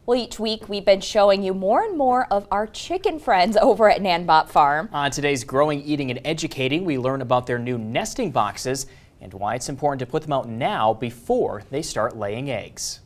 Well, each week we've been showing you more and more of our chicken friends over at NanBop Farm. On today's Growing, Eating, and Educating, we learn about their new nesting boxes and why it's important to put them out now before they start laying eggs.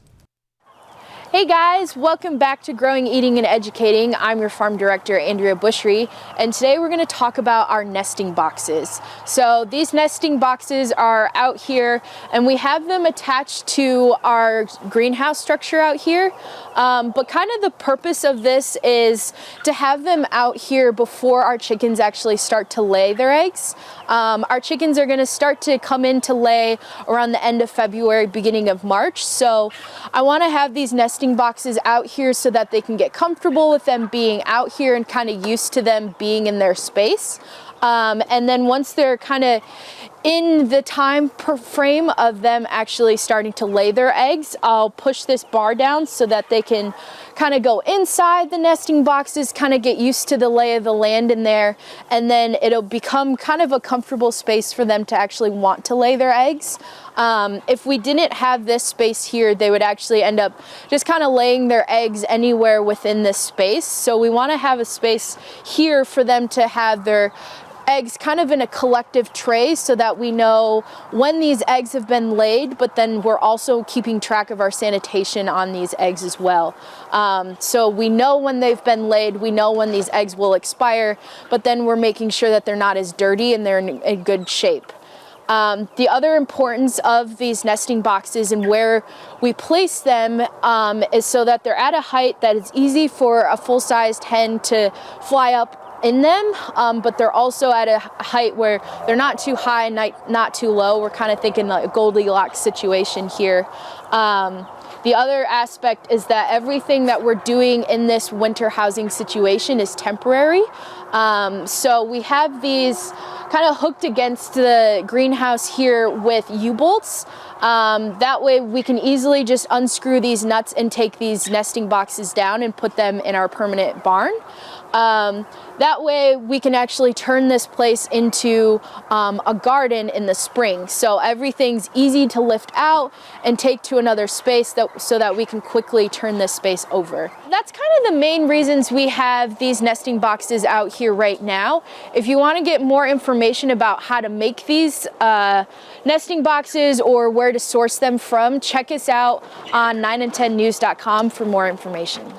Hey guys, welcome back to Growing, Eating, and Educating. I'm your farm director, Andrea Bushry, and today we're going to talk about our nesting boxes. So these nesting boxes are out here, and we have them attached to our greenhouse structure out here. But kind of the purpose of this is to have them out here before our chickens actually start to lay their eggs. Our chickens are going to start to come in to lay around the end of February, beginning of March. So I want to have these nesting boxes out here so that they can get comfortable with them being out here and kind of used to them being in their space. And then once they're kind of in the time frame of them actually starting to lay their eggs, I'll push this bar down so that they can kind of go inside the nesting boxes, kind of get used to the lay of the land in there, and then it'll become kind of a comfortable space for them to actually want to lay their eggs. If we didn't have this space here, they would actually end up just kind of laying their eggs anywhere within this space. So we want to have a space here for them to have their eggs kind of in a collective tray so that we know when these eggs have been laid, but then we're also keeping track of our sanitation on these eggs as well. So we know when they've been laid, we know when these eggs will expire, but then we're making sure that they're not as dirty and they're in good shape. The other importance of these nesting boxes and where we place them is so that they're at a height that is easy for a full-sized hen to fly up in them, but they're also at a height where they're not too high, not too low. We're kind of thinking like a Goldilocks situation here. The other aspect is that everything that we're doing in this winter housing situation is temporary. So we have these kind of hooked against the greenhouse here with U-bolts. That way we can easily just unscrew these nuts and take these nesting boxes down and put them in our permanent barn. That way we can actually turn this place into a garden in the spring. So everything's easy to lift out and take to another space so that we can quickly turn this space over. That's kind of the main reasons we have these nesting boxes out here right now. If you want to get more information about how to make these nesting boxes or where to source them from, check us out on 9and10news.com for more information.